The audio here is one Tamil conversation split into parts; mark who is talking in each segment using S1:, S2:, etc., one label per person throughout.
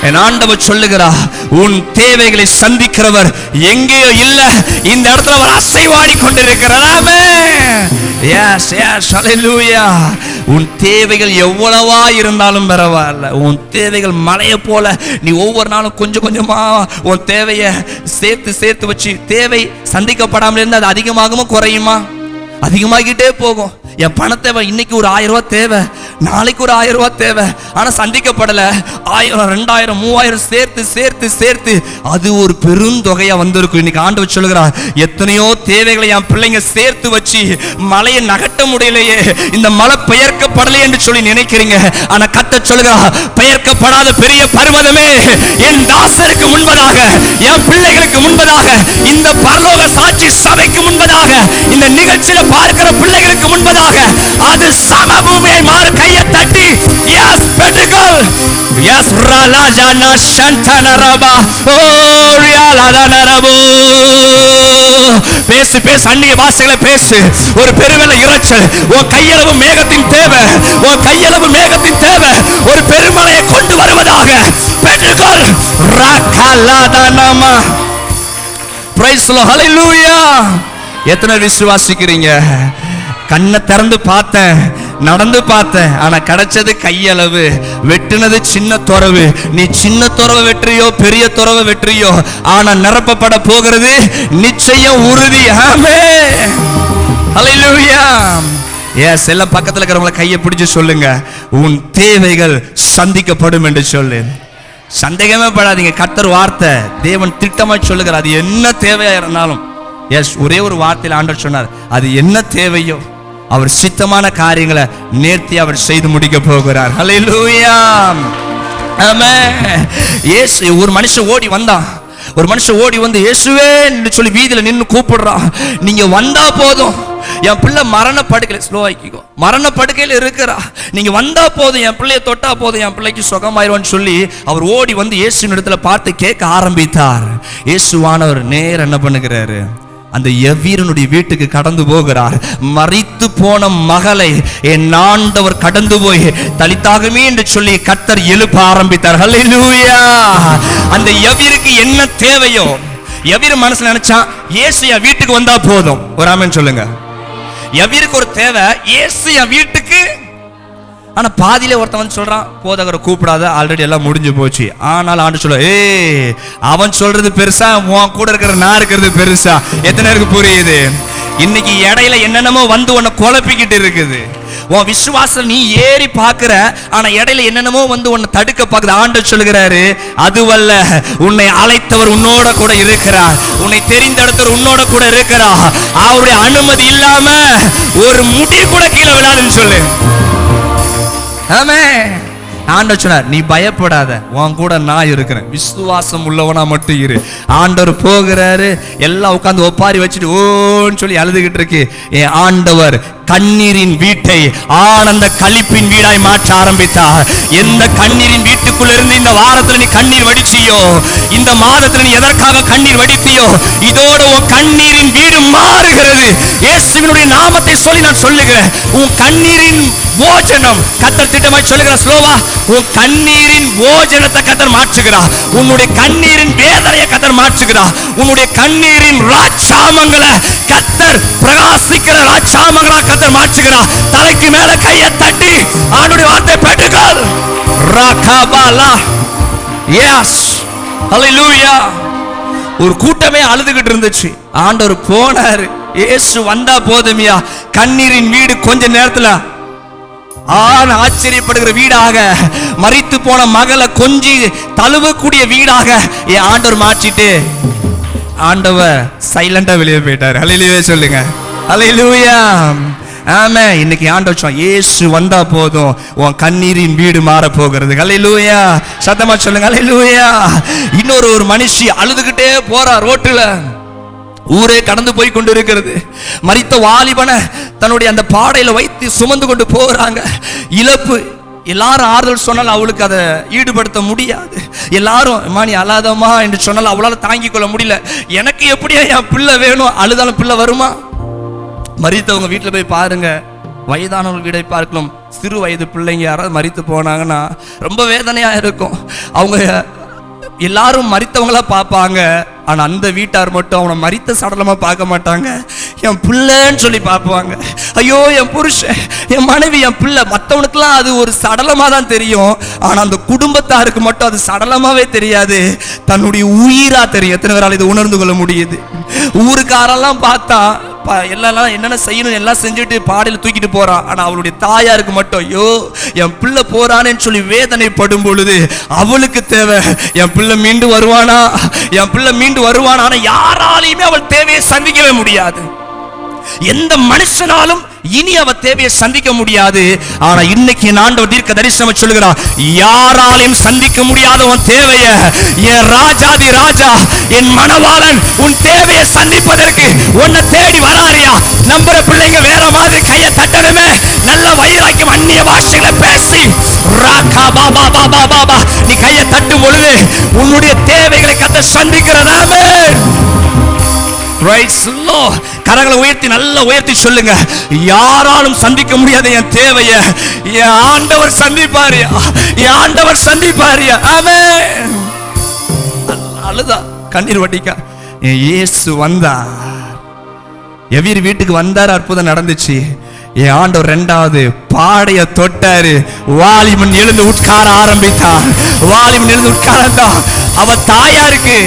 S1: என் ஆண்டவர் சொல்லுகிறா, உன் தேவைகளை சந்திக்கிறவர் எங்கேயோ இல்ல, இந்த இடத்துல அவர் அசைவாடி கொண்டிருக்கிறார். எஸ் எஸ் ஹல்லேலூயா. உன் தேவைகள் எவ்வளவா இருந்தாலும் பரவாயில்ல, உன் தேவைகள் மலையை போல நீ ஒவ்வொரு நாளும் கொஞ்சம் கொஞ்சமா உன் தேவையை சேர்த்து சேர்த்து வச்சு, தேவை சந்திக்கப்படாமல் இருந்தால் அது அதிகமாகுமா குறையுமா? அதிகமாகிட்டே போகும். என் பண தேவை இன்னைக்கு ஒரு 1000 ரூபாய் தேவை, நாளைக்கு ஒரு 1000 ரூபாய் தேவை, ஆனா சந்திக்கப்படல. 1000 2000 3000 சேர்த்து சேர்த்து சேர்த்து அது ஒரு பெருந்தொகையா வந்திருக்கும். இன்னைக்கு ஆண்டவர் சொல்லுகிறார், எத்தனையோ தேவைகளை என் பிள்ளைங்க சேர்த்து வச்சு மலையை நகட்ட முடியலையே, இந்த மலை பெயர்க்கப்படலையே என்று சொல்லி நினைக்கிறீங்க. ஆனா கர்த்தர் சொல்லுகிறார், பெயர்க்கப்படாத பெரிய பர்வதமே, என் தாசருக்கு முன்பதாக, என் பிள்ளைகளுக்கு முன்பதாக, இந்த பரலோக சாட்சி சபைக்கு முன்பதாக, இந்த நிகழ்ச்சியில பார்க்கிற பிள்ளைகளுக்கு முன்பதாக அது சமபூமியை மாற கையை தட்டி எஸ் பெற்றுக்கொள். எஸ் ராலாஜானா சந்தனரபா ஓரியாலாதனரபோ. பேசு பேசு, அந்நிய பாஷைகளை பேசு. ஒரு பெருவெள இரைச்சல், உன் கையளவு மேகத்தின் தேவை, உன் கையளவு மேகத்தின் தேவை ஒரு பெருமழையை கொண்டு வருவதாக பெற்றுக்கொள். ரகலாதனமா. Praise the lord. ஹல்லேலூயா. எத்தனை விசுவாசிக்கிறீங்க? கண்ணை திறந்து பார்த்தேன், நடந்து பார்த்தேன், ஆனா கிடைச்சது கையளவு, வெட்டுனது சின்ன துறவு. நீ சின்ன துறவை வெற்றியோ பெரிய துறவை வெற்றியோ, ஆனா நிரப்பப்பட போகிறது நிச்சயம், உறுதி. ஆமென். ஹல்லேலூயா. எஸ். எல்லாம் பக்கத்துல இருக்கிறவங்கள கையை பிடிச்சு சொல்லுங்க, உன் தேவைகள் சந்திக்கப்படும் என்று சொல்லு. சந்தேகமே படாதீங்க. கர்த்தர் வார்த்தை, தேவன் திட்டமா சொல்லுகிறார். அது என்ன தேவையா இருந்தாலும், எஸ், ஒரே ஒரு வார்த்தையில் ஆண்டவர் சொன்னார், அது என்ன தேவையோ அவர் சித்தமான காரியங்களை நேர்த்தி அவர் செய்து முடிக்க போகிறார். ஹல்லேலூயா. ஆமென். இயேசு, ஒரு மனுஷன் ஓடி வந்தான். ஒரு மனுஷன் ஓடி வந்து இயேசுவே என்று சொல்லி வீதியில நின்று கூப்பிடுறான். நீங்க வந்தா போதும், என் பிள்ளை மரண படுக்கையில், ஸ்லோ ஆக்கிக்கோ, மரண படுக்கையில் இருக்கிறா, நீங்க வந்தா போதும், என் பிள்ளையை தொட்டா போதும், என் பிள்ளைக்கு சுகமாயிருவான்னு சொல்லி அவர் ஓடி வந்து இயேசுவின் இடத்துல பார்த்து கேட்க ஆரம்பித்தார். இயேசுவானவர் நேர் என்ன பண்ணுகிறாரு, அந்த எவ்வீரனுடைய வீட்டுக்கு கடந்து போகிறார். மரித்து போன மகளை என் ஆண்டவர் கடந்து போய் தலித்தாகமே என்று சொல்லி கர்த்தர் எழுப்ப ஆரம்பித்தார். ஹல்லேலூயா. அந்த எவ்வீருக்கு என்ன தேவையோ, எவ்வீர மனசுல நினைச்சா இயேசு என் வீட்டுக்கு வந்தா போதும். ஒரு ஆமென் சொல்லுங்க. எவ்வீருக்கு ஒரு தேவை, இயேசு என் வீட்டுக்கு. ஆனா பாதியில ஒருத்தவன் சொல்றான், போதகரை கூப்பிடாத, ஆல்ரெடி எல்லாம் முடிஞ்சு போச்சு. ஆனால் ஆண்டு சொல்ல, அவன் சொல்றது பெருசா, உன் கூட இருக்கிற நான் இருக்கிறது பெருசா? எத்தனை பேருக்கு புரியுது? இன்னைக்கு இடையில என்னென்னமோ வந்து உன்னை குழப்பிக்கிட்டு இருக்குது. உன் விசுவாசம் நீ ஏறி பாக்குற, ஆனா இடையில என்னென்னமோ வந்து உன்னை தடுக்க பாக்குது. ஆண்டவர் சொல்லுகிறாரு, அதுவல்ல, உன்னை அழைத்தவர் உன்னோட கூட இருக்கிறார், உன்னை தெரிந்தெடுத்தவர் உன்னோட கூட இருக்கிறார். அவருடைய அனுமதி இல்லாம ஒரு முடி கூட கீழே விழாதுன்னு சொல்லு. ஆமென். ஆண்டவர் சொன்னார், நீ பயப்படாத, உன் கூட நான் இருக்கிறேன், விசுவாசம் உள்ளவனா மட்டும் இரு. ஆண்டவர் போகிறாரு, எல்லாம் உட்கார்ந்து ஒப்பாரி வச்சுட்டு ஓன்னு சொல்லி அழுதுகிட்டு இருக்கு. என் ஆண்டவர் கண்ணீரின் வீட்டை ஆனந்த களிப்பின் வீடாய் மாற்ற ஆரம்பித்தார். எந்த கண்ணீரின் வீட்டுக்குள்ள இருந்து இந்த வாரத்துல நீ கண்ணீர் வடிச்சியோ, இந்த மாதத்துல நீ எதற்காக கண்ணீர் வடித்தியோ, இதோடு உன் கண்ணீரின் வீடு மாறுகிறது. இயேசுவினுடைய நாமத்தை சொல்லி நான் சொல்லுகிறேன், உன் கண்ணீரின் போஜனம் கர்த்தர் திட்டமாய் சொல்லுகிறார். ஸ்லோவா, உன் கண்ணீரின் போஜனத்தை கர்த்தர் மாற்றுகிறார். உன்னுடைய கண்ணீரின் வேதனையை கர்த்தர் மாற்றுகிறார். உன்னுடைய கண்ணீரின் ராஜாமங்களை கர்த்தர் பிரகாசிக்கிற ராஜாமங்களா கர்த்தர் மாற்றுகிறார். தலைக்கு மேல கையை தட்டி ஆண்டவருடைய வார்த்தை பெற்றுக்கொள். ரகபாலா. எஸ். ஹல்லேலூயா. ஒரு கூட்டமே அழுதுகிட்டு இருந்துச்சு. ஆண்டவர் போனாரு. இயேசு வந்தா போதுமியா, கண்ணீரின் வீடு கொஞ்ச நேரத்துல ஆச்சரியப்படுகிற வீடாக, மரித்து போன மகளை கொஞ்சி தழுவக்கூடிய வீடாக என் ஆண்டவர் மாற்றிட்டு ஆண்டவர் சைலண்டா வெளியே போயிட்டார். ஹல்லேலூயா சொல்லுங்க. ஹல்லேலூயா. ஆமென். இன்னைக்கு ஆண்டவர் சொன்னா, இயேசு வந்தா போதும், உன் கண்ணீரின் வீடு மாற போகிறது. ஹல்லேலூயா. சத்தமா சொல்லுங்க. ஹல்லேலூயா. இன்னொரு மனுஷி அழுதுகிட்டே போறா ரோட்டுல. ஊரே கடந்து போய் கொண்டு இருக்கிறது. மரித்த வாலிபனை தன்னுடைய அந்த பாடையில வைத்து சுமந்து கொண்டு போகிறாங்க. இழப்பு. எல்லாரும் ஆறுதல் சொன்னால் அவளுக்கு அதை ஈடுபடுத்த முடியாது. எல்லாரும் மாணி அழாதமா என்று சொன்னால் அவளால் தாங்கிக் கொள்ள முடியல. எனக்கு எப்படியா என் பிள்ளை வேணும், அழுதாலும் பிள்ளை வருமா? மரித்தவங்க வீட்டில் போய் பாருங்க, வயதானவர்கள் வீடை பார்க்கலாம், சிறு வயது பிள்ளைங்க யாராவது மரித்து போனாங்கன்னா ரொம்ப வேதனையா இருக்கும். அவங்க எல்லாரும் மரித்தவங்களா பார்ப்பாங்க, ஆனா அந்த வீட்டார் மட்டும் அவனை மரித்த சடலமா பார்க்க மாட்டாங்க, என் பிள்ளைன்னு சொல்லி பார்ப்பாங்க. ஐயோ என் புருஷன், என் மனைவி, என் பிள்ளை. மற்றவனுக்குலாம் அது ஒரு சடலமா தான் தெரியும், ஆனா அந்த குடும்பத்தாருக்கு மட்டும் அது சடலமாவே தெரியாது, தன்னுடைய உயிரா தெரியும். எத்தனை பேரால் இது உணர்ந்து கொள்ள முடியுது? ஊருக்காரெல்லாம் பார்த்தா எல்லாம் என்னென்ன செய்யணும் எல்லாம் செஞ்சுட்டு பாடையில் தூக்கிட்டு போறான், ஆனா அவளுடைய தாயாருக்கு மட்டும் ஐயோ என் பிள்ளை போறானேன்னு சொல்லி வேதனைப்படும் பொழுது அவளுக்கு தேவை என் பிள்ளை மீண்டு வருவானா, என் பிள்ளை மீண்டு வருவானா. ஆனா யாராலையுமே அவள் தேவையை சந்திக்கவே முடியாது. எந்த மனுஷனாலும் இனி அவ தேவையை சந்திக்க முடியாது. ஆனா இன்னைக்கு என் ஆண்டவர் தீர்க்க தரிசனம் சொல்லுகிறார், யாராலையும் சந்திக்க முடியாத உன் தேவையை என் ராஜாதி ராஜா, என் மணவாளன் உன் தேவையை சந்திப்பதற்கு உன்னை தேடி வராரியா. நம்புற பிள்ளைங்க வேற மாதிரி கையை தட்டணுமே, நல்ல வைராக்கியம் அந்நிய பாஷையில பேசி ராகா பாபா பாபா பாபா நீ கையை தட்டும் பொழுது உன்னுடைய தேவைகளை கர்த்தர் சந்திக்கிறதாமே. கரங்களை உயர்த்தி நல்லா உயர்த்தி சொல்லுங்க, யாராலும் சந்திக்க முடியாத என் தேவைய என் ஆண்டவர் சந்திப்பாரியா, என் ஆண்டவர் சந்திப்பாரியா. ஆமென். அழுதா கண்ணீர் வட்டிக்கா இயேசு வந்தார், எவீர் வீட்டுக்கு வந்தார், அற்புதம் நடந்துச்சு. என் ஆண்டவர் இரண்டாவது பாடைய தொட்டாரு, வாலிபன் எழுந்து உட்கார ஆரம்பித்தான். வாலிபன் எழுந்து உட்கார்ந்தான். அவ தாயாருக்கு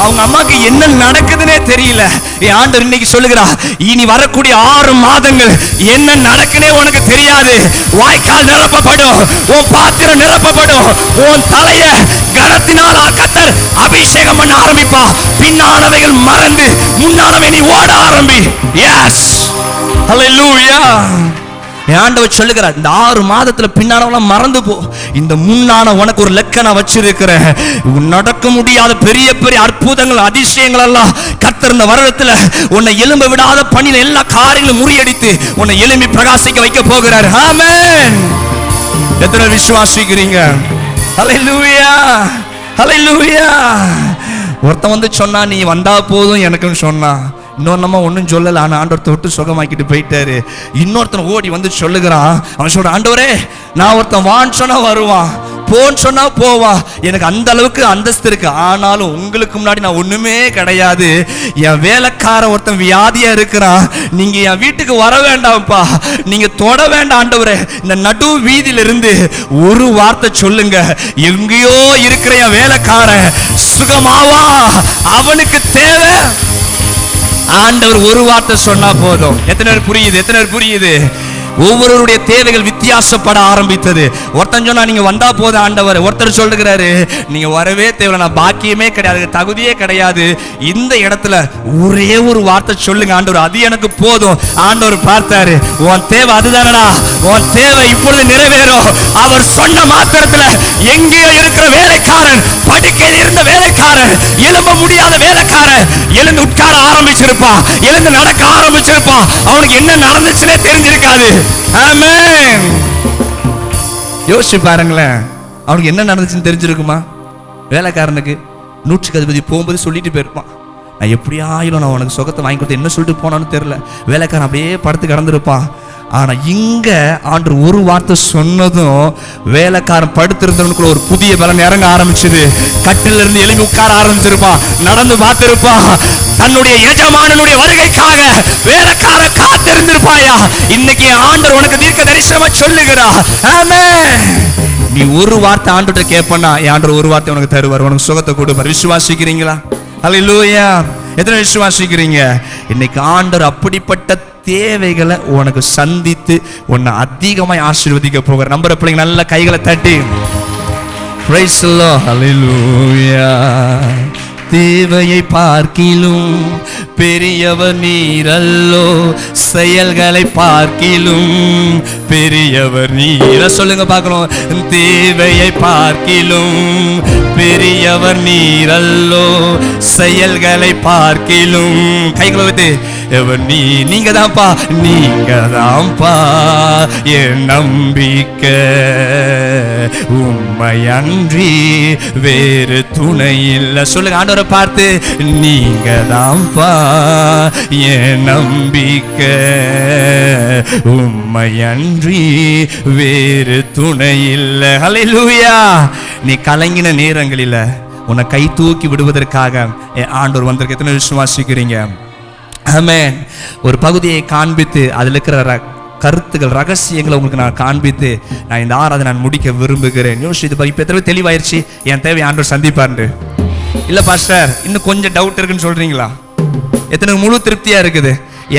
S1: அவங்க அம்மாக்கு என்ன நடக்குதுன்னே தெரியல. என் ஆண்டவர் இன்னைக்கு சொல்லுகிறா, இனி வரக்கூடிய 6 மாதங்கள் என்ன நடக்குனே உனக்கு தெரியாது. வாய்க்கால் நிரப்பப்படும், உன் பாத்திரம் நிரப்பப்படும், உன் தலைய கனத்தினால் கர்த்தர் அபிஷேகம் பண்ண ஆரம்பிப்பா. பின்னானவைகள் மறந்து முன்னானவை நீ ஓட ஆரம்பி. எஸ் ஹல்லேலூயா. என் ஆண்டவர் சொல்லுகிறார், இந்த 6 மாதத்துல பின்னானவெல்லாம் மறந்து போ, இந்த முன்னான உனக்கு ஒரு லெக்க நான் வச்சிருக்கிறேன். நடக்க முடியாத பெரிய பெரிய அற்புதங்கள் அதிசயங்கள் எல்லாம் கர்த்தர் இந்த வருடத்துல உன்னை எலும்ப விடாத பணியில எல்லா காரியங்களும் முறியடித்து உன்னை எலும்பி பிரகாசிக்க வைக்க போகிறார். ஆமென். எத்தனை விசுவாசிக்கிறீங்க? ஹல்லேலூயா ஹல்லேலூயா. ஒருத்தன் வந்து சொன்னா நீ வந்தா போதும் எனக்குன்னு சொன்னா, இன்னொரு நம்ம ஒன்றும் சொல்லலை, ஆனால் ஆண்டவர் தொட்டு சுகமாக்கிட்டு போயிட்டாரு. இன்னொருத்தன் ஓடி வந்து சொல்லுகிறான், அவன் சொல்ற, ஆண்டவரே நான் ஒருத்தன் வான்னு சொன்னா வருவான், போன்னு சொன்னா போவான், எனக்கு அந்த அளவுக்கு அந்தஸ்து இருக்கு, ஆனாலும் உங்களுக்கு முன்னாடி நான் ஒண்ணுமே கிடையாது. என் வேலைக்கார ஒருத்தன் வியாதியா இருக்கிறான், நீங்க என் வீட்டுக்கு வர வேண்டாம்ப்பா, நீங்க தொட வேண்டாம் ஆண்டவரே, இந்த நடு வீதியில இருந்து ஒரு வார்த்தை சொல்லுங்க, எங்கேயோ இருக்கிற என் வேலைக்காரன் சுகமாவா. அவனுக்கு தேவை ஆண்டவர் ஒரு வார்த்தை சொன்னா போதும். எத்தனை பேர் புரியுது? எத்தனை பேர் புரியுது? ஒவ்வொருவருடைய தேவைகள் வித்தியாசப்பட ஆரம்பித்தது. ஒருத்தன் சொன்னா நீங்க வந்தா போதும் ஆண்டவர், ஒருத்தர் சொல்லுகிறாரு நீங்க வரவே தேவை, நான் பாக்கியமே கிடையாது, தகுதியே கிடையாது, இந்த இடத்துல ஒரே ஒரு வார்த்தை சொல்லுங்க ஆண்டவர், அது எனக்கு போதும். ஆண்டவர் பார்த்தாரு, உன் தேவை அதுதானடா, உன் தேவை இப்பொழுது நிறைவேறும். அவர் சொன்ன மாத்திரத்துல எங்கேயோ இருக்கிற வேலைக்காரன், படுக்கையில் இருந்த வேலைக்காரன், எழும்ப முடியாத வேலைக்காரன் எழுந்து உட்கார ஆரம்பிச்சிருப்பான், எழுந்து நடக்க ஆரம்பிச்சிருப்பான். அவனுக்கு என்ன நடந்துச்சுன்னே தெரிஞ்சிருக்காது. ஆமென். யோசிச்சு பாருங்களேன், அவனுக்கு என்ன நடந்துச்சுன்னு தெரிஞ்சிருக்குமா? வேலைக்காரனுக்கு 100க்கு அதிபதி போகும்போது சொல்லிட்டு போயிருப்பான், நான் எப்படியாயிலும் நான் உனக்கு சுகத்தை வாங்கி கொடுத்து என்ன சொல்லிட்டு போனான்னு தெரியல. வேலைக்காரன் அப்படியே படுத்து கிடந்திருப்பான். ஆனா இங்க ஆண்டவர் ஒரு வார்த்தை சொன்னதும் வேலைக்காரன் படுத்திருந்தவனுக்குள்ள ஒரு புதிய பலன் இறங்க ஆரம்பிச்சது. கட்டில இருந்து எழுப்பி உட்கார ஆரம்பிச்சிருப்பான், நடந்து பார்த்திருப்பான். தன்னுடைய எஜமானனுடைய வருகைக்காக வேலைக்காரன் காத்திருந்திருப்பாயா. இன்னைக்கு ஆண்டவர் உனக்கு தீர்க்க தரிசனமா சொல்லுகிறா. ஆமென். நீ ஒரு வார்த்தை ஆண்டவர்கிட்ட கேட்பனா, ஆண்டவர் ஒரு வார்த்தை உனக்கு தருவார், உனக்கு சுகத்தை கொடுப்பார். விசுவாசிக்கிறீங்களா? ஹல்லேலூயா. எத்தனை விசுவாசிக்கிறீங்க? இன்னைக்கு ஆண்டவர் அப்படிப்பட்ட தேவைகளை உனக்கு சந்தித்து உன்னை அதிகமாய் ஆசீர்வதிக்க போகிற. நம்புற பிள்ளைங்க நல்ல கைகளை தட்டி பிரைஸ் தி லார்ட். ஹல்லேலூயா. தேவையை பார்க்கிலும் பெரியவர் நீரல்லோ, செயல்களை பார்க்கிலும் பெரியவர் நீர. சொல்லுங்க பார்க்கணும். தேவையை பார்க்கிலும் பெரியவர் நீரல்லோ, செயல்களை பார்க்கிலும். கைகளை வைத்து எவர் நீங்க தான்ப்பா, நீங்க தான்ப்பா என் நம்பிக்கை, உண்மையன்றி வேறு துணை இல்லை. சொல்லுங்க ஆண்டவரை பார்த்து, நீங்க தான்ப்பா என் நம்பிக்கை, உண்மையன்றி வேறு துணை இல்லை. ஹல்லேலூயா. நீ கலங்கின நேரங்களில் உன்னை கை தூக்கி விடுவதற்காக ஆண்டவர் வந்திருக்கு. எத்தனை விசுவாசிக்கிறீங்க? ஆமென். ஒரு பகுதியை காண்பித்து அதில் இருக்கிற கருத்துக்கள், ரகசியங்களை உங்களுக்கு நான் காண்பித்து நான் இந்த ஆராதனை நான் முடிக்க விரும்புகிறேன். யோசிச்சு இப்போ எத்தனை தெளிவாயிருச்சு என் தேவை ஆண்டவர் சந்திப்பாரு? இல்லை பாஸ்டர் இன்னும் கொஞ்சம் டவுட் இருக்குன்னு சொல்றீங்களா? எத்தனை முழு திருப்தியா இருக்குது?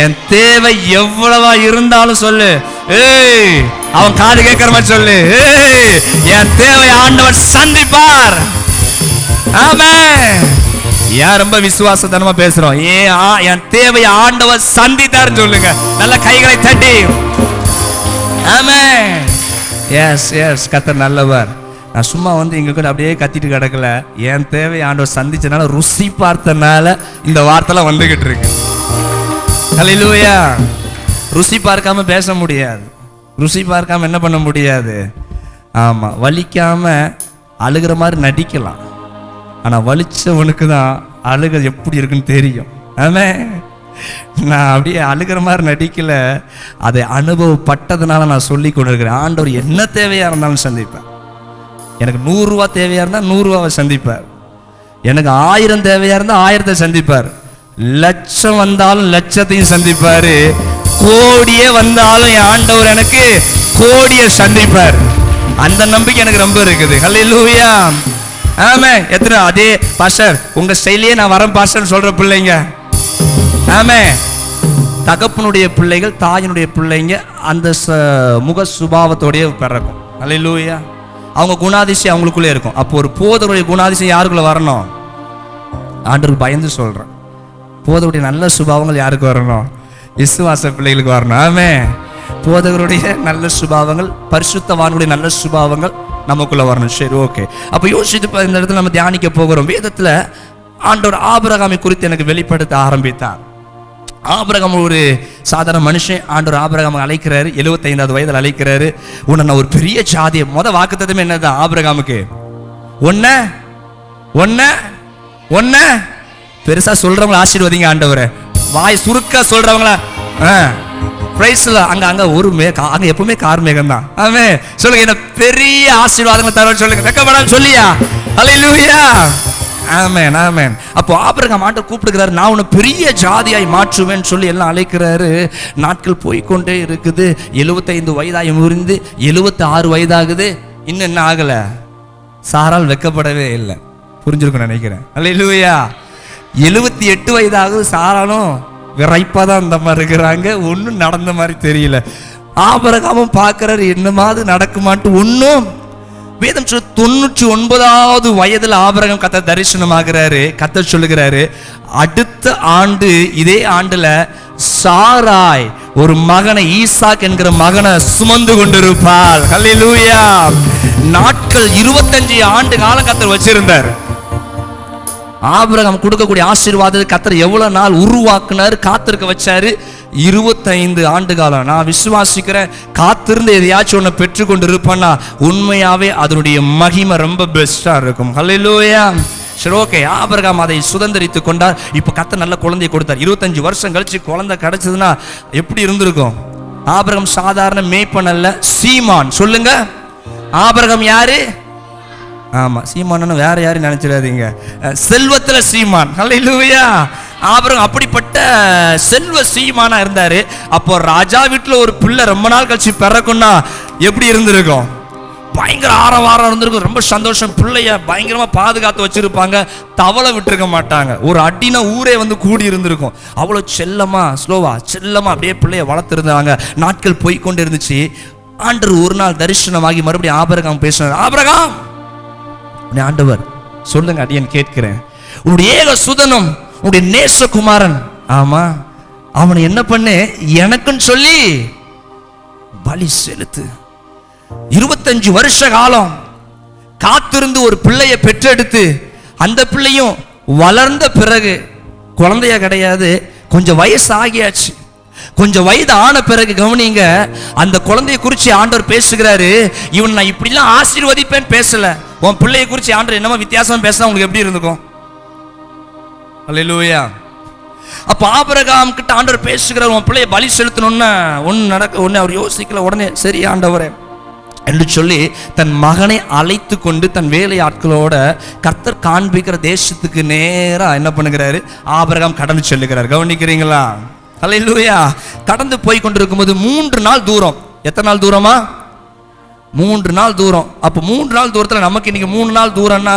S1: என் தேவை எவ்வளவா இருந்தாலும் சொல்லு, ஏய் அவன் காது கேட்கிற மாதிரி சொல்லு, ஏய் என் தேவை ஆண்டவர் சந்திப்பார். ஆமென். ஏன் ரொம்ப விசுவாசத்தனமா பேசுறோம்? என் தேவையை ஆண்டவர் சந்தித்தார்னு சொல்லுங்க. நல்ல கைகளை தட்டி. ஆமென். எஸ் எஸ், கர்த்தர் நல்லவர். நான் சும்மா வந்து இங்க கூட அப்படியே கத்திட்டு கிடக்கல. என் தேவை ஆண்டவர் சந்திச்சனால, ருசி பார்த்தனால இந்த வார்த்தைலாம் வந்துகிட்டு இருக்கு. ஹல்லேலூயா. ருசி பார்க்காம பேச முடியாது, ருசி பார்க்காம என்ன பண்ண முடியாது. ஆமா, வலிக்காம அழுகிற மாதிரி நடிக்கலாம், ஆனா வலிச்சவனுக்கு தான் அழுக எப்படி இருக்குன்னு தெரியும். ஆமென். நான் அப்படியே அழுகிற மாதிரி நடிக்கல, அதை அனுபவப்பட்டதுனால நான் சொல்லி கொண்டு இருக்கிறேன். ஆண்டவர் என்ன தேவையா இருந்தாலும் சந்திப்பேன். எனக்கு 100 ரூபா தேவையா இருந்தா 100 ரூபாவை சந்திப்பார். எனக்கு 1000 தேவையா இருந்தா 1000 சந்திப்பார். லட்சம் வந்தாலும் லட்சத்தையும் சந்திப்பாரு. கோடியே வந்தாலும் என் ஆண்டவர் எனக்கு கோடியை சந்திப்பார். அந்த நம்பிக்கை எனக்கு ரொம்ப இருக்குது. ஹல்லேலூயா. ஆமென். எத்தனை அதே பாஸ்டர் உங்க ஸ்டைலே நான் வரேன் பாஸ்டர் சொல்ற பிள்ளைங்க? ஆமென். தகப்பனுடைய பிள்ளைகள், தாயினுடைய பிள்ளைங்க அந்த முக சுபாவத்தோடய பிறக்கும். ஹல்லேலூயா. அவங்க குணாதிசயம் அவங்களுக்குள்ளே இருக்கும். அப்போ ஒரு போதருடைய குணாதிசயம் யாருக்குள்ள வரணும்? ஆண்டவருக்கு பயந்து சொல்றேன். போதருடைய நல்ல சுபாவங்கள் யாருக்கு வரணும்? விசுவாச பிள்ளைகளுக்கு வரணும். ஆமென். போதகருடைய நல்ல சுபாவங்கள், பரிசுத்தவான்களுடைய நல்ல சுபாவங்கள் நமக்குள்ள வரணும். சரி, ஓகே. அப்ப யோசித்து இந்த இடத்துல நம்ம தியானிக்க போகிறோம். வேதத்துல ஆண்டவர் ஆபிரகாமை குறித்து எனக்கு வெளிப்படுத்த ஆரம்பித்தார். ஆபிரகாம் ஒரு சாதாரண மனுஷன். ஆண்டவர் ஆபிரகாம் அழைக்கிறாரு, 75வது வயதில் அழைக்கிறாரு. உன்னை நான் ஒரு பெரிய ஜாதியை, வாக்குத்தத்தமே என்னதான் ஆபிரகாமுக்கு? ஒன்ன பெருசா சொல்றவங்களை ஆசீர்வதிங்க ஆண்டவரே. வாய் சுருக்க சொல்றவங்கள அங்க ஒரு அங்க எப்பவுமே கார் மேகம் தான். ஆமென். சொல்லுங்க, என்ன பெரிய ஆசீர்வாதங்களை தர சொல்லுங்க. வெக்கப்படாம சொல்லியா? ஹல்லேலூயா. ஆமென், ஆமென். அப்போ ஆபிரகாம் ஆண்டவர் கூப்பிடுகிறாரு, நான் உன்னை பெரிய ஜாதியாய் மாற்றுவேன்னு சொல்லி எல்லாம் அழைக்கிறாரு. நாட்கள் போய்கொண்டே இருக்குது. 75 வயதாகி முறிந்து 76 வயதாகுது. இன்னும் என்ன ஆகல? சாரால் வெக்கப்படவே இல்லை. புரிஞ்சிருக்கும் நினைக்கிறேன். ஹல்லேலூயா. 78 வயதாகுது. சாராலும் விரைப்பாதான் அந்த மாதிரி இருக்கிறாங்க. ஒன்றும் நடந்த மாதிரி தெரியல. ஆபிரகாமும் பார்க்கிறாரு, என்னமாவது நடக்குமான்ட்டு. ஒன்றும் வேதம் 99வது வயதில் ஆபிரகாம் கர்த்தர் தரிசனமாகிறாரு. கர்த்தர் சொல்லுகிறாரு, அடுத்த ஆண்டு இதே ஆண்டுல சாராய் ஒரு மகனை, ஈசாக் என்கிற மகனை சுமந்து கொண்டிருப்பாள். ஹல்லேலூயா. நாட்கள் 25 ஆண்டு காலம் கர்த்தர் வச்சிருந்தார். ஆபிரகாம் கொடுக்கக்கூடிய ஆசீர்வாதத்தை கர்த்தர் எவ்வளவு நாள் உருவாக்குனார், காத்திருக்க வச்சாரு? 25 ஆண்டு காலம். நான் விசுவாசிக்கிறேன், காத்திருந்து எதையாச்சும் ஒன்று பெற்றுக்கொண்டு இருப்பேன்னா உண்மையாவே அதனுடைய மகிமை ரொம்ப பெஸ்டா இருக்கும். ஹல்லேலூயா. சரி, ஓகே. ஆபிரகாம் அதை சுதந்திரித்து கொண்டார். இப்போ கர்த்தர் நல்ல குழந்தையை கொடுத்தார். 25 வருஷம் கழிச்சு குழந்தை கிடைச்சதுன்னா எப்படி இருந்திருக்கும்? ஆபிரகாம் சாதாரண மேய்ப்பன் அல்ல, சீமான். சொல்லுங்க, ஆபிரகாம் யாரு? ஆமா, சீமான் வேற யாரும் நினைச்சிடாதீங்க, செல்வத்துல சீமான். ஹல்லேலூயா. ஆபிரகாம் அப்படிப்பட்ட செல்வ சீமானா இருந்தாரு. அப்போ ராஜா வீட்டுல ஒரு பிள்ளை ரொம்ப நாள் கழிச்சு பிறக்கும்னா எப்படி இருந்திருக்கும்? பயங்கர ஆரவாரம் இருந்திருக்கும், ரொம்ப சந்தோஷம். பிள்ளைய பயங்கரமா பாதுகாத்து வச்சிருப்பாங்க, தவளை விட்டுருக்க மாட்டாங்க. ஒரு அடினா ஊரே வந்து கூடி இருந்திருக்கும். அவ்வளவு செல்லமா, ஸ்லோவா செல்லமா அப்படியே பிள்ளைய வளர்த்துருந்தாங்க. நாட்கள் போய்கொண்டு இருந்துச்சு. ஆண்டவர் ஒரு நாள் தரிசனமாகி மறுபடியும் ஆபிரகாம் பேசினார். ஆபிரகாம், ஆண்டவர் சொல்லுங்க, அடியேன் கேட்கிறேன், உன்னுடைய ஏக சுதனம், உன்னுடைய நேசகுமாரன், ஆமா, அவனை என்ன பண்ணு, எனக்குன்னு சொல்லி பலி செலுத்து. 25 வருஷ காலம் காத்திருந்து ஒரு பிள்ளையை பெற்றெடுத்து, அந்த பிள்ளையும் வளர்ந்த பிறகு, குழந்தையா கிடையாது, கொஞ்சம் வயசு ஆகியாச்சு. கொஞ்சம் வயது ஆன பிறகு கவனிங்க, அந்த குழந்தையை குறித்து ஆண்டவர் பேசுகிறாரு. இவன் நான் இப்படிலாம் ஆசீர்வதிப்பேன் பேசல. உன் பிள்ளையை குறித்து ஆண்டவர் என்னமா வித்தியாசம் பேசினா உங்களுக்கு எப்படி இருந்துக்கும்? அல்லேலூயா. அப்ப ஆபிரகாம் கிட்ட ஆண்டவர் பேசுகிறார், உன் பிள்ளையை பலி செலுத்தணும்னா ஒன்னு நடக்க, ஒன்னு அவர் யோசிக்கல. உடனே சரி ஆண்டவரே, என்று சொல்லி தன் மகனை அழைத்து கொண்டு தன் வேலையாட்களோட கர்த்தர் காண்பிக்கிற தேசத்துக்கு நேரா என்ன பண்ணுகிறாரு, ஆபிரகாம் கடந்து செல்லுகிறார். கவனிக்கிறீங்களா? ஹல்லேலூயா. கடந்து போய் கொண்டிருக்கும் போது 3 நாள் தூரம். எத்தனை நாள் தூரமா? 3 நாள் தூரம். அப்போ 3 நாள் தூரத்தில் நமக்கு இன்னைக்கு 3 நாள் தூரம்னா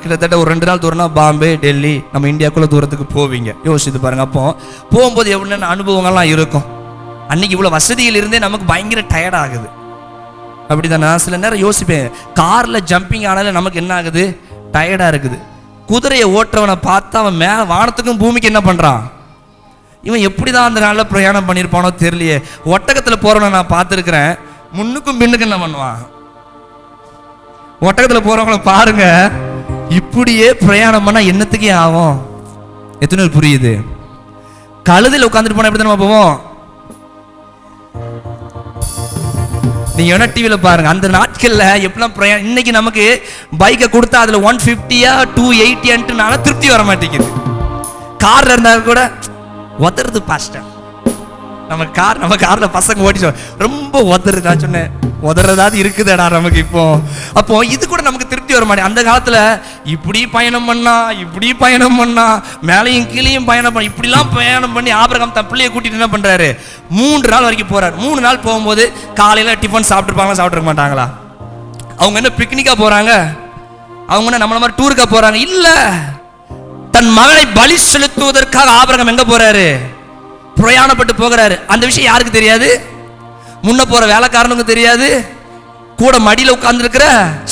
S1: கிட்டத்தட்ட ஒரு 2 நாள் தூரம்னா பாம்பே, டெல்லி, நம்ம இந்தியாவுக்குள்ள தூரத்துக்கு போவீங்க. யோசித்து பாருங்க. அப்போ போகும்போது எவ்வளோ அனுபவங்கள்லாம் இருக்கும். அன்னைக்கு இவ்வளோ வசதிகள் இருந்தே நமக்கு பயங்கர டயர்ட் ஆகுது. அப்படிதான் நான் சில நேரம் யோசிப்பேன், காரில் ஜம்பிங் ஆனாலும் நமக்கு என்ன ஆகுது, டயர்டாக இருக்குது. குதிரையை ஓட்டுறவனை பார்த்தா அவன் வானத்துக்கும் பூமிக்கு என்ன பண்ணுறான், இவன் எப்படி தான் அந்த நாளில் பிரயாணம் பண்ணியிருப்பானோ தெரியலையே. ஒட்டகத்தில் போகிறவனை நான் பார்த்துருக்கிறேன், முன்னுக்கும் பின்னுக்கும் என்ன பண்ணுவான். ஒட்டகத்தில் போகிறவங்கள பாருங்க, இப்படியே பிரயாணம் பண்ணால் என்னத்துக்கே ஆகும். எத்தனை புரியுது? கழுதையில் உட்காந்துட்டு போனால் எப்படி நம்ம போவோம்? நீங்க வேணா டிவியில பாருங்க, அந்த நாட்கள்ல எப்படிலாம் பிரயாணம். இன்னைக்கு நமக்கு பைக்கை கொடுத்தா அதுல 150 280 திருப்தி வர மாட்டேங்குது. கார்ல இருந்தா கூட உதறது பாஸ்டர். நம்ம கார்ல பசங்க ஓட்டி ரொம்ப உதறது. நான் சொன்னேன், உதறதாவது இருக்குதுடா நமக்கு இப்போ. அப்போ இது கூட நமக்கு திருப்தி வர மாட்டேன். அந்த காலத்துல இப்படி பயணம் பண்ணா மேலையும் கீழையும் பயணம் பண்ண, இப்படிலாம் பயணம் பண்ணி ஆபிரகாம் தன் பிள்ளையை கூட்டிட்டு என்ன பண்றாரு, 3 நாள் வரைக்கும் போறாரு. 3 நாள் போகும்போது காலையில டிஃபன் சாப்பிட்டுருக்க மாட்டாங்களா? அவங்க என்ன பிக்னிக்கா போறாங்க? அவங்க என்ன நம்மள மாதிரி டூருக்கா போறாங்க? இல்ல, தன் மகனை பலி செலுத்துவதற்காக ஆபிரகாம் எங்க போறாரு, பிரயாணப்பட்டு போகிறாரு. அந்த விஷயம் யாருக்கு தெரியாது? முன்ன போற வேலைக்காரனுக்கு தெரியாது, கூட மடியில உட்கார்ந்து இருக்கிற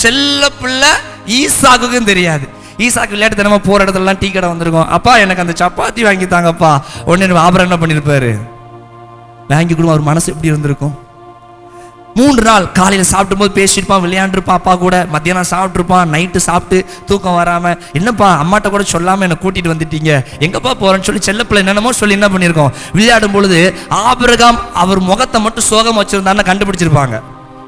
S1: செல்ல பிள்ளை ஈசாக்குக்கும் தெரியாது. ஈசாக்கு விளையாட்டு தினமா போற இடத்துல டீ கடை வந்திருக்கும். அப்பா எனக்கு அந்த சப்பாத்தி வாங்கி தாங்கப்பா. உடனே ஆபிரகாம் என்ன பண்ணிருப்பாரு, வாங்கி கொடுங்க. அவர் மனசு எப்படி இருந்திருக்கும்? 3 நாள் காலையில் சாப்பிடும் போது பேசியிருப்பான், விளையாண்டுருப்பான் அப்பா கூட. மத்தியானம் சாப்பிட்ருப்பான், நைட்டு சாப்பிட்டு தூக்கம் வராமல், என்னப்பா அம்மாட்ட கூட சொல்லாமல் என்னை கூட்டிகிட்டு வந்துட்டீங்க, எங்கப்பா போகிறேன்னு சொல்லி செல்லப்பிள்ளை என்னென்னமோ சொல்லி என்ன பண்ணியிருக்கோம். விளையாடும் பொழுது ஆபிரகாம் அவர் முகத்தை மட்டும் சோகம் வச்சுருந்தான்னு கண்டுபிடிச்சிருப்பாங்க.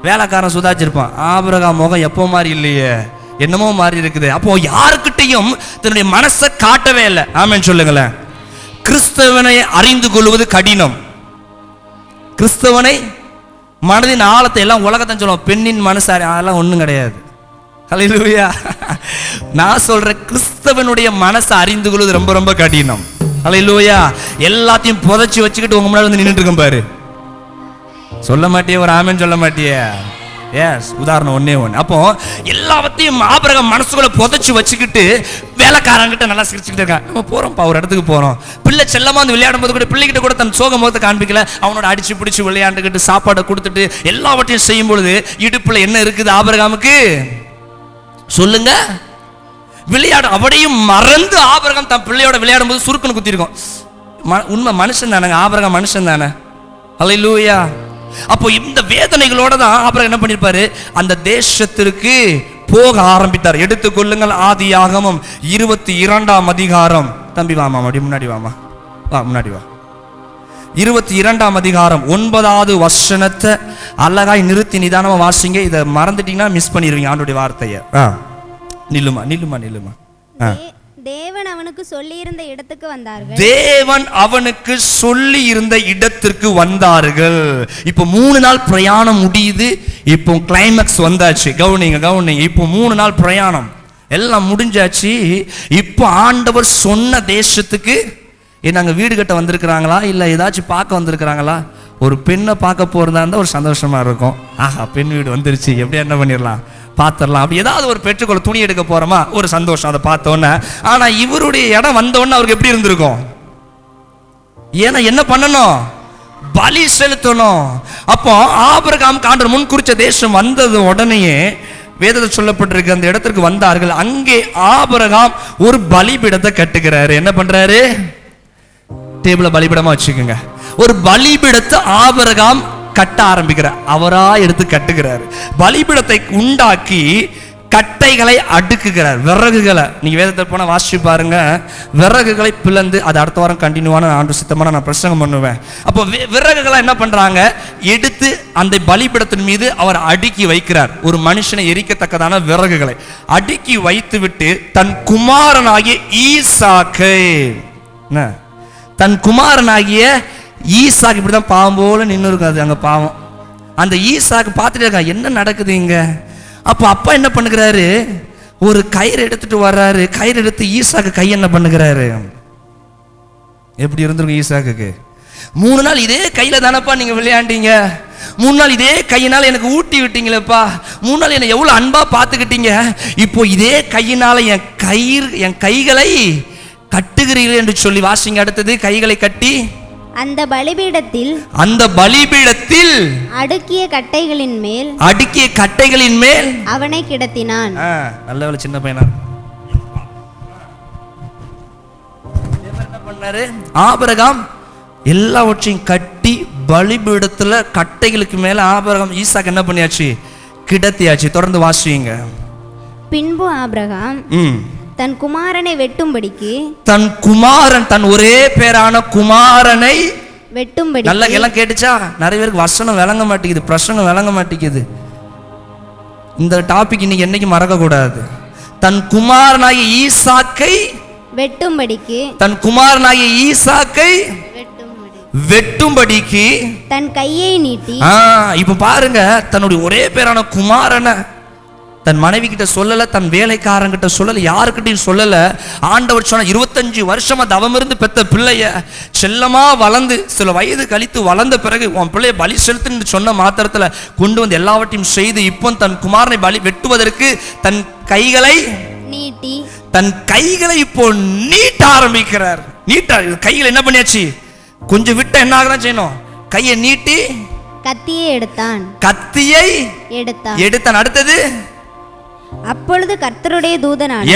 S1: வேலைக்காரன் சுதாச்சிருப்பான், ஆபிரகாம் முகம் எப்போ மாதிரி இல்லையே, என்னமோ மாதிரி இருக்குது. அப்போ யாருக்கிட்டையும் தன்னுடைய மனசை காட்டவே இல்லை. ஆமென் சொல்லுங்களேன். கிறிஸ்தவனை அறிந்து கொள்வது கடினம். கிறிஸ்தவனை மனதின் ஆழத்தை எல்லாம் உலகத்தான் சொல்லுவோம், பெண்ணின் மனசு அதெல்லாம் ஒன்றும் கிடையாது. ஹல்லேலூயா. நான் சொல்ற கிறிஸ்தவனுடைய மனசை அறிந்து கொள்வது ரொம்ப ரொம்ப கடினம். ஹல்லேலூயா. எல்லாத்தையும் புதைச்சி வச்சுக்கிட்டு உங்க முன்னாடி வந்து நின்றுட்டு இருக்கும் பாரு. சொல்ல மாட்டியே, ஒரு ஆமென் சொல்ல மாட்டியே. எஸ், உதாரணம் ஒன்னே ஒன்று. அப்போ எல்லாத்தையும் ஆபிரகாம் மனசுக்குள்ள புதைச்சி வச்சுக்கிட்டு வேலைக்காரங்கிட்ட நல்லா சிரிச்சுக்கிட்டு இருக்கான். நம்ம போறோம்ப்பா, ஒரு இடத்துக்கு போறோம். பிள்ளை செல்லமா வந்து விளையாடும் போது கூட பிள்ளைகிட்ட கூட தன் சோக முகத்தை காண்பிக்கல. அவனோட அடிச்சு பிடிச்சி விளையாண்டுக்கிட்டு சாப்பாடை கொடுத்துட்டு எல்லாவற்றையும் செய்யும் பொழுது இடுப்புல என்ன இருக்குது ஆபிரகாமுக்கு சொல்லுங்க? விளையாடு. அவடையும் மறந்து ஆபிரகாம் தன் பிள்ளையோட விளையாடும் போது சுருக்குன்னு குத்திருக்கோம். உண்மை, மனுஷன் தானே ஆபிரகாம், மனுஷன் தானே. ஹல்லேலூயா. அப்போ இந்த வேதனைகளோட தான் ஆபிரகாம் என்ன பண்ணிருப்பாரு, அந்த தேசத்திற்கு போக ஆரம்பித்தார். எடுத்துக்கொள்ளுங்கள் ஆதியாகமம் 22ஆம் அதிகாரம். தம்பி வாமா, முன்னாடி வாமா, முன்னாடி வா. 22ஆம் அதிகாரம் 9வது வசனத்தை அழகாய் நிறுத்தி நிதானமா வாசிங்க. இதை மறந்துட்டீங்கன்னா மிஸ் பண்ணிடுவீங்க ஆண்டோடைய வார்த்தையை. நில்லுமா.
S2: தேவன் அவனுக்கு சொல்லி இருந்த இடத்துக்கு வந்தார்கள்.
S1: தேவன் அவனுக்கு சொல்லி இருந்த இடத்திற்கு வந்தார்கள். இப்போ 3 நாள் பிரயாணம் முடியுது. இப்போ கிளைமேக்ஸ் வந்தாச்சு. கவனிங்க. இப்போ 3 நாள் பிரயாணம் எல்லாம் முடிஞ்சாச்சு. இப்போ ஆண்டவர் சொன்ன தேசத்துக்கு நாங்க வீடு கட்ட வந்திருக்கிறாங்களா, இல்ல ஏதாச்சும் பார்க்க வந்திருக்கிறாங்களா? ஒரு பெண்ணை பார்க்க போறதா இருந்தா ஒரு சந்தோஷமா இருக்கும். ஆஹா, பெண் வீடு வந்துருச்சு, எப்படியா என்ன பண்ணிடலாம், பார்த்துடலாம். அப்படி ஏதாவது ஒரு பெற்றுக்கொள்ள துணி எடுக்க போறோமா, ஒரு சந்தோஷம் அதை பார்த்தோன்னே. ஆனா இவருடைய இடம் வந்தோடனே அவருக்கு எப்படி இருந்திருக்கும்? ஏன்னா என்ன பண்ணணும், பலி செலுத்தணும். அப்போ ஆபிரகாம் ஆண்டவர் முன் குறிச்ச தேசம் வந்தது உடனேயே வேதத்தில் சொல்லப்பட்டிருக்கு, அந்த இடத்திற்கு வந்தார்கள். அங்கே ஆபிரகாம் ஒரு பலிபீடத்தை கட்டுகிறாரு. என்ன பண்றாரு? டேபிள பலிபீடமா வச்சுக்கோங்க. ஒரு பலிபீடத்தை ஆபிரகாம் கட்ட ஆரம்பிக்கிறார். அவரா எடுத்து கட்டுகிறார். பலிபீடத்தை உண்டாக்கி கட்டைகளை அடுக்குகிறார், விறகுகளை. நீங்க வேதத்தை போனா வாசிச்சு பாருங்க. விறகுகளை பிளந்து, அது அடுத்த வாரம் கண்டினியூவான ஆண்டு சித்தமான நான் பிரசங்கம் பண்ணுவேன். அப்போ விறகுகளை என்ன பண்றாங்க, எடுத்து அந்த பலிபீடத்தின் மீது அவர் அடுக்கி வைக்கிறார். ஒரு மனுஷனை எரிக்கத்தக்கதான விறகுகளை அடுக்கி வைத்து விட்டு தன் குமாரனாகிய ஈசாக்கை, தன் குமாரனாகிய ஈசாக்கு இப்படிதான் பாவம் போல நின்று இருக்காது. அங்க பாவம் அந்த ஈசாக்கு பார்த்துட்டு இருக்கா, என்ன நடக்குது இங்க? அப்போ அப்பா என்ன பண்ணுகிறாரு, ஒரு கயிறு எடுத்துட்டு வர்றாரு. கயிறு எடுத்து ஈசாக்கு கை என்ன பண்ணுகிறாரு? எப்படி இருந்திருக்கும் ஈசாக்குக்கு? 3 நாள் இதே கையில தானப்பா நீங்க விளையாண்டீங்க, 3 நாள் இதே கையினால எனக்கு ஊட்டி விட்டீங்களேப்பா, 3 நாள் என்னை எவ்வளவு அன்பா பார்த்துக்கிட்டீங்க, இப்போ இதே கையினால என் கைகளை கட்டுகிறீர்கள் என்று சொல்லி வாசிங்க. அடுத்தது, கைகளை கட்டி
S2: அந்த பலிபீடத்தில் அடுக்கிய கட்டைகளின் மேல் அவனை கிடத்தினான்.
S1: நல்ல வேளை சின்ன பையனா என்ன பண்ணாரு? ஆபிரகாம் எல்லாவற்றையும் கட்டி பலிபீடத்துல கட்டைகளுக்கு மேல ஆபிரகாம் ஈசாக்கு என்ன பண்ணியாச்சு? கிடத்தியாச்சு. தொடர்ந்து வாசிங்க.
S2: பின்பு ஆபிரகாம் தன் குமாரனை வெட்டும்படிக்கு,
S1: தன் ஒரே பேரான குமாரனை
S2: வெட்டும்படி.
S1: நல்லா எல்லாம் கேட்டுச்சா? நிறைய பேருக்கு வசனம் விளங்க மாட்டேங்குது, பிரசங்கம் விளங்க மாட்டேங்குது. இந்த டாபிக் இன்னைக்கு என்னைக்கு மறக்க கூடாது. தன் குமாரனாகிய ஈசாக்கை
S2: வெட்டும்படிக்கு,
S1: வெட்டும்படிக்கு
S2: தன் கையை நீட்டி.
S1: இப்ப பாருங்க, தன்னுடைய ஒரே பேரான குமாரனை தன் மனைவி கிட்ட சொல்லல, தன் வேலைக்காரங்கிட்ட சொல்லல, யாருக்கிட்டையும் சொல்லல. ஆண்டவர் சொன்ன 25 வருஷமா தவம் இருந்து பெத்த பிள்ளைய செல்லமா வளர்ந்து சில வயது கழித்து வளர்ந்த பிறகு உன் பிள்ளைய பலி செலுத்துன்னு சொன்ன மாத்திரத்துல கொண்டு வந்து எல்லாவற்றையும் செய்து இப்போ தன் குமாரனை பலி வெட்டுவதற்கு தன் கைகளை இப்போ நீட்ட ஆரம்பிக்கிறார். கையில் என்ன பண்ணியாச்சு? கொஞ்சம் விட்ட என்ன ஆகுதான் செய்யணும்? கையை நீட்டி
S2: கத்தியை
S1: எடுத்தான். அடுத்தது,
S2: அப்பொழுது கர்த்தருடைய தூதனான,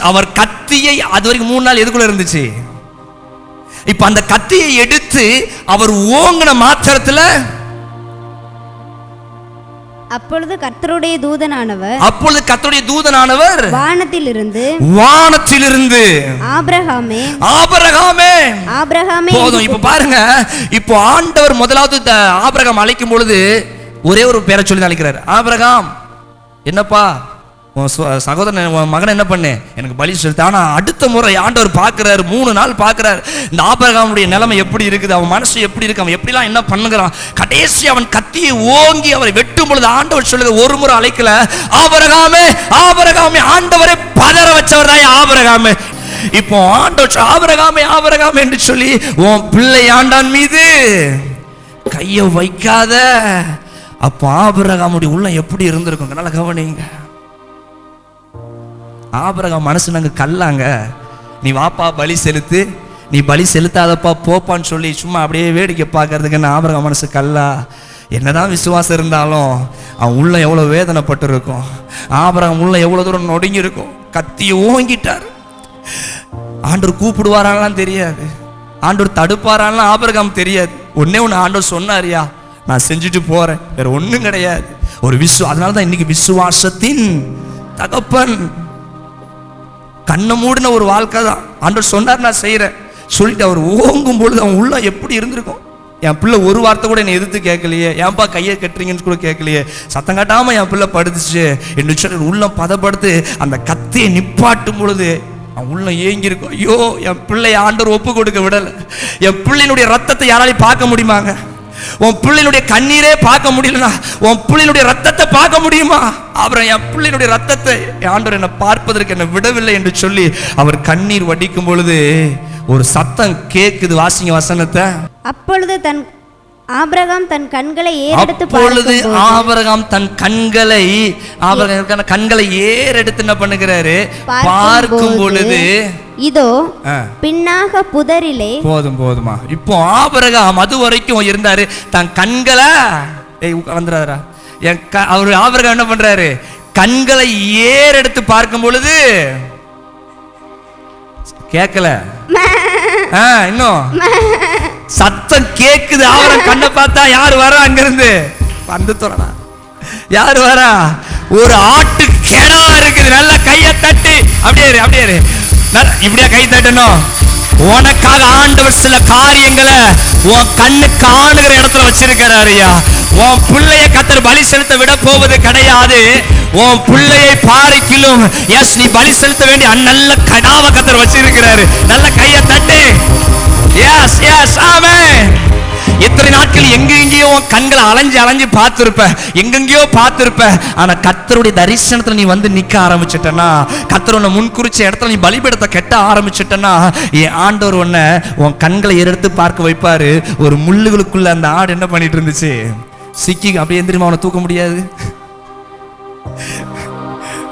S1: அவர் கத்தியை அது வரைக்கும் 3 நாள் எதுக்குள்ள இருந்துச்சு? இப்ப அந்த கத்தியை எடுத்து அவர் ஓங்கின மாத்திரத்துல,
S2: அப்பொழுது கர்த்தருடைய தூதனானவர்
S1: வானத்திலிருந்து ஆபிரகாமே போதும். இப்ப பாருங்க, இப்போ ஆண்டவர் முதலாவது ஆபிரகாம் அழைக்கும் பொழுது ஒரே ஒரு பேரை சொல்லி அழைக்கிறார். ஆபிரகாம், என்னப்பா சகோதரன் மகன் என்ன பண்ணு, எனக்கு பலி செலுத்த. ஆனா அடுத்த முறை ஆண்டவர் பார்க்கிறாரு, 3 நாள் பார்க்கிறார். இந்த ஆபிரகாமுடைய நிலைமை எப்படி இருக்குது, அவன் மனசு எப்படி இருக்கு, அவன் எப்படிலாம் என்ன பண்ணுகிறான். கடைசி அவன் கத்தியை ஓங்கி அவரை வெட்டும் பொழுது ஆண்டவர் சொல்லுது, ஒரு முறை அழைக்கல, ஆபிரகாமே ஆபிரகாமே. ஆண்டவரை பதற வச்சவர் தான் ஆபிரகாமே. இப்போ ஆண்டவர் ஆபிரகாமே என்று சொல்லி உன் பிள்ளை ஆண்டான் மீது கைய வைக்காத. அப்போ ஆபிரகாமுடைய உள்ளம் எப்படி இருந்திருக்கும், நல்லா கவனிங்க. ஆபிரகாம் மனசு நாங்க கல்லாங்க, நீ வாப்பா பலி செலுத்து, நீ பலி செலுத்தாதப்பா போப்பான்னு சொல்லி சும்மா அப்படியே வேடிக்கை பார்க்கறதுக்கு என்ன ஆபிரகாம் மனசு கல்லா? என்னதான் விசுவாசம் இருந்தாலும் அவன் உள்ள எவ்வளவு வேதனைப்பட்டு இருக்கும், ஆபிரகாம் உள்ள எவ்வளவு தூரம் நொடுங்கி இருக்கும். கத்தியை ஓங்கிட்டார். ஆண்டவர் கூப்பிடுவாரான்லாம் தெரியாது, ஆண்டவர் தடுப்பாரான்லாம் ஆபிரகாம் தெரியாது. ஒன்னே ஒன்று ஆண்டவர் சொன்னாரியா, நான் செஞ்சுட்டு போறேன், வேற ஒன்றும் கிடையாது. ஒரு அதனாலதான் இன்னைக்கு விசுவாசத்தின் தகப்பன். கண்ணை மூடின ஒரு வாழ்க்கை தான். ஆண்டவர் சொன்னார், நான் செய்யறேன் சொல்லிட்டு அவர் ஓங்கும் பொழுது அவன் உள்ள எப்படி இருந்திருக்கும். என் பிள்ளை ஒரு வார்த்தை கூட என்னை எதிர்த்து கேட்கலையே, ஏன்பா கையை கட்டுறீங்கன்னு கூட கேட்கலையே, சத்தம் காட்டாம என் பிள்ளை படுத்துச்சு என்று சொல்லி உள்ளம் பதப்படுத்து அந்த கத்தியை நிப்பாட்டும் பொழுது அவன் உள்ளம் ஏங்கிருக்கும். ஐயோ, என் பிள்ளை ஆண்டவர் ஒப்பு கொடுக்க விடலை. என் பிள்ளையினுடைய ரத்தத்தை யாராலையும் பார்க்க முடியுமாங்க? உன் பிள்ளையினுடைய கண்ணீரே பார்க்க முடியலனா உன் பிள்ளையினுடைய ரத்தத்தை பார்க்க முடியுமா? அப்புறம் என் பிள்ளையினுடைய ரத்தத்தை ஆண்டவர் என்னை பார்ப்பதற்கு என்னை விடவில்லை என்று சொல்லி அவர் கண்ணீர் வடிக்கும் பொழுது ஒரு சத்தம் கேட்குது. வாசிங்க வசனத்தை.
S2: அப்பொழுது ஆபிரகாம் தன் கண்களை ஏறெடுத்து
S1: என்ன பண்ணுகிறாரு? பார்க்கும் பொழுது
S2: இதோ பின்னாக புதரிலே.
S1: போதுமா. இப்போ ஆபிரகாம் அது வரைக்கும் இருந்தாரு, தன் கண்களை வந்துறாரா அவரு ஆபிரகாம் என்ன பண்றாரு? கண்களை ஏறெடுத்து பார்க்கும் பொழுது கேட்கல, இன்னும் சத்தம் கேக்குது. ஆபிரகாம் கண்ணை பார்த்தா யாரு வரா? அங்க இருந்து வந்து தோறா யாரு வரா? ஒரு ஆட்டு கிடா இருக்குது. நல்ல கையை தட்டி அப்படியே இப்படியா கை தட்டணும். உனக்காக ஆண்டவர் சில காரியங்களை உன் கண்ணு காணுகிற இடத்துல வச்சிருக்கிறாருயா. உன் பிள்ளையை கத்தர் பலி செலுத்த விட போவது கிடையாது. உன் பிள்ளையை பாரிக்கிலும் நீ பலி செலுத்த வேண்டிய நல்ல கடாவை கத்தர் வச்சிருக்கிறாரு. நல்ல கையை தட்டு. எஸ் ஆமென். எத்தனை நாட்கள் எங்கெங்கேயோ கண்களை அலைஞ்சு அலைஞ்சு பார்த்திருப்ப, எங்கெங்கேயோ பார்த்திருப்ப. ஆனா கர்த்தருடைய தரிசனத்துல நீ வந்து நிக்க ஆரம்பிச்சிட்டனா, கர்த்தர் உன்னை முன்குறிச்ச இடத்துல நீ பலிபீடத்தை கட்ட ஆரம்பிச்சிட்டனா, என் ஆண்டவர் உன்னை உன் கண்களை எடுத்து பார்க்க வைப்பாரு. ஒரு முள்ளுகளுக்குள்ள அந்த ஆடு என்ன பண்ணிட்டு இருந்துச்சு, சிக்கி அப்படியே எந்திரிமா, அவனை தூக்க முடியாது,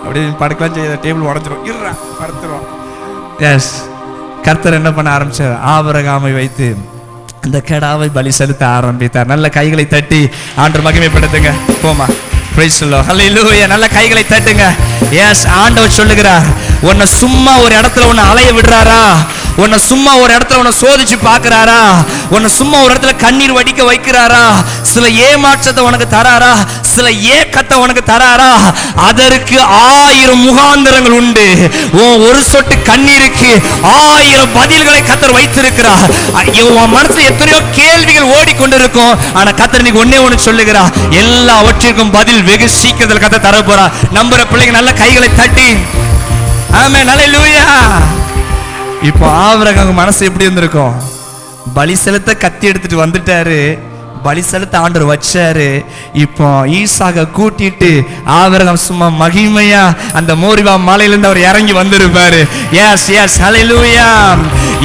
S1: அப்படியே படுக்கலாம் செய்ய, டேபிள் உடஞ்சிரும், இருறா படுத்துருவான். எஸ், கர்த்தர் என்ன பண்ண ஆரம்பிச்சார், ஆபிரகாமை வைத்து அந்த கெடாவை பலி செலுத்த ஆரம்பித்தார். நல்ல கைகளை தட்டி ஆண்டவர் மகிமைப்படுத்துங்க. போமா, பிரைஸ் தி லார்ட், ஹல்லேலூயா. நல்ல கைகளை தட்டுங்க. எஸ், ஆண்டவர் சொல்லுகிறார், உன்னை சும்மா ஒரு இடத்துல உன்னை அலைய விடுறாரா, உன்னை சும்மா ஒரு இடத்துல உன்னை சோதிச்சு பார்க்கிறாரா, உன்னை சும்மா ஒரு இடத்துல கண்ணீர் வடிக்க வைக்கிறாரா, சில ஏமாற்றத்தை உனக்கு தராரா, சில ஏக்கத்தை உனக்கு தராரா, அதற்கு 1000 முகாந்திரங்கள் உண்டு. ஒரு சொட்டு கண்ணீருக்கு 1000 பதில்களை கர்த்தர் வைத்திருக்கிறார். உன் மனசுல எத்தனையோ கேள்விகள் ஓடிக்கொண்டிருக்கும். ஆனா கர்த்தர் இன்னைக்கு ஒண்ணே ஒண்ணு சொல்லுகிறா, எல்லாவற்றிற்கும் பதில் வெகு சீக்கிரத்தில் கர்த்தர் தர போறா. நம்புற பிள்ளைங்க நல்ல கைகளை தட்டி ஆமென், ஹல்லேலூயா. இப்போ ஆபிரகாம் மனசு எப்படி இருந்திருக்கும், பலி செலுத்த கத்தி எடுத்துட்டு வந்துட்டாரு, பலி செலுத்த ஆண்டவர் வச்சாரு. இப்போ ஈசாக கூட்டிட்டு ஆபிரகாம் சும்மா மகிமையா அந்த மோரிபா மலையிலிருந்து அவர் இறங்கி வந்திருப்பாரு. எஸ் எஸ், ஹல்லேலூயா.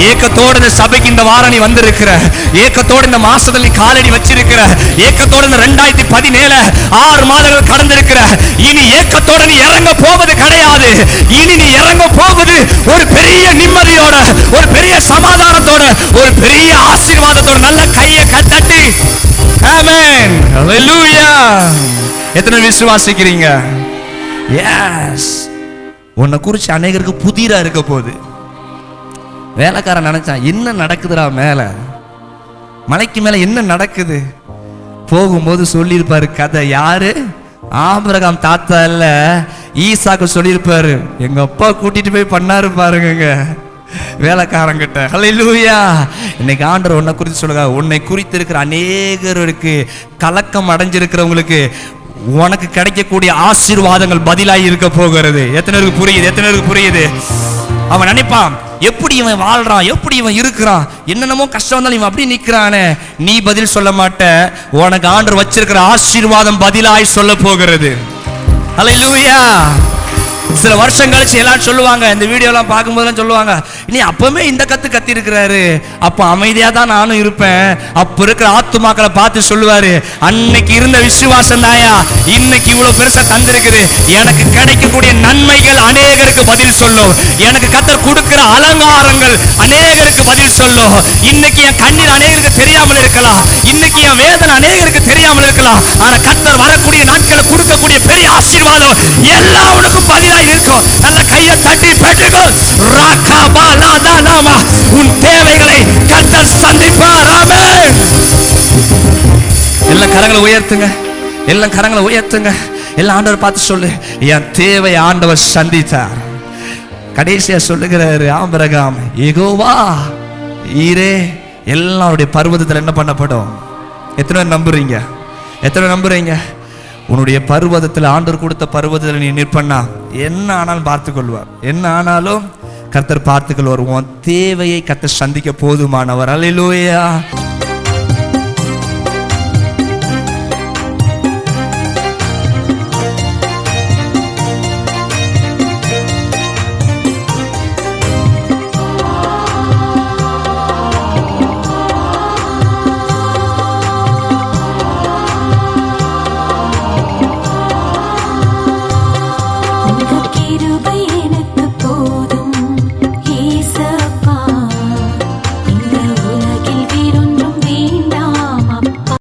S1: ஏக்கத்தோட இந்த சபைக்கு இந்த வாரம் நீ வந்திருக்கிற, ஏக்கத்தோட இந்த மாசத்துல நீ காலடி வச்சிருக்கிற, ஏக்கத்தோட இந்த 2017 6 மாதங்கள் கடந்திருக்கிற. இனி ஏக்கத்தோட நீ இறங்க போவது கிடையாது. இனி நீ இறங்க போவது ஒரு பெரிய நிம்மதியோட, ஒரு பெரிய சமாதானத்தோட, ஒரு பெரிய ஆசீர்வாதத்தோட. நல்ல கையை தட்டி ஆமென், ஹல்லேலூயா. எத்தனை விசுவாசிக்கிறீங்க? எஸ், உன்னை குறிச்சு அநேகருக்கு புதிரா இருக்க போகுது. வேலைக்காரன் நினைச்சான், என்ன நடக்குதுடா மேல, மலைக்கு மேல என்ன நடக்குது? போகும்போது சொல்லியிருப்பாரு கதை. யாரு? ஆபிரகாம் தாத்தா இல்ல, ஈசாக்கு சொல்லியிருப்பாரு. எங்க அப்பா கூட்டிட்டு போய் பண்ணாரு பாருங்க வேலைக்காரங்கிட்ட. ஹல்லேலூயா. இன்னைக்கு ஆண்டவர் உன்னை குறித்து சொல்லுங்க. உன்னை குறித்து இருக்கிற அநேகருக்கு, கலக்கம் அடைஞ்சிருக்கிறவங்களுக்கு உனக்கு கிடைக்கக்கூடிய ஆசீர்வாதங்கள் பதிலாகி இருக்க போகிறது. எத்தனை பேருக்கு புரியுது? எத்தனை பேருக்கு புரியுது? அவன் நினைப்பான், எப்படி இவன் வாழ்றான், எப்படி இவன் இருக்கிறான், என்னென்னமோ கஷ்டம் வந்தாலும் இவன் அப்படி நிற்கிறானே. நீ பதில் சொல்ல மாட்ட, உனக்கு ஆண்டவர் வச்சிருக்கிற ஆசீர்வாதம் பதிலாய் சொல்ல போகிறது. ஹல்லேலூயா. சில வருஷம் கழிச்சு எல்லாம் சொல்லுவாங்க, இந்த வீடியோலாம் பார்க்கும்போதெல்லாம் சொல்லுவாங்க, நீ அப்பவுமே இந்த கத்தி இருக்கிறாரு, அப்போ அமைதியா தான் நானும் இருப்பேன். அப்ப இருக்கிற ஆத்துமாக்களை பார்த்து சொல்லுவாரு, அன்னைக்கு இருந்த விசுவாசம் தாயா இன்னைக்கு இவ்வளவு பெருசா தந்திருக்குது. எனக்கு கிடைக்கக்கூடிய நன்மைகள் அநேகருக்கு பதில் சொல்லும். எனக்கு கர்த்தர் கொடுக்கிற அலங்காரங்கள் அநேகருக்கு பதில் சொல்லும். இன்னைக்கு என் கண்ணீர் அநேகருக்கு தெரியாமல் இருக்கலாம், இன்னைக்கு என் வேதனை அநேகருக்கு தெரியாமல் இருக்கலாம். ஆனா கர்த்தர் வரக்கூடிய நாட்களை கொடுக்கக்கூடிய பெரிய ஆசீர்வாதம் எல்லாம் உனக்கும் பதிலாக இருக்கும். நல்ல கையை தட்டி பெற்றுக்கோ. ராகாபாலாதானாமா, உன் தேவைகளை கர்த்தர் சந்திப்பார். ஆமென். எல்லா கரங்களை உயர்த்துங்க, எல்லா கரங்களை உயர்த்துங்க. எல்லா ஆண்டவர் பார்த்து சொல்லு, என் தேவை ஆண்டவர் சந்தித்தார். கடைசியா சொல்லுகிறாரு ஆபிரகாம், யெகோவா ஈரே எல்லாருடைய பர்வதத்தில் என்ன பண்ணப்படும்? எத்தனை நம்புறீங்க? எத்தனை நம்புறீங்க? உன்னுடைய பர்வதத்தில், ஆண்டவர் கொடுத்த பர்வதத்தில் நீ நிற்பண்ணா என்ன ஆனாலும் பார்த்து கொள்வார். என்ன ஆனாலும் கர்த்தர் பார்த்து கொள்வார். உன் தேவையை கர்த்தர் சந்திக்க போதுமானவர். அல்லேலூயா.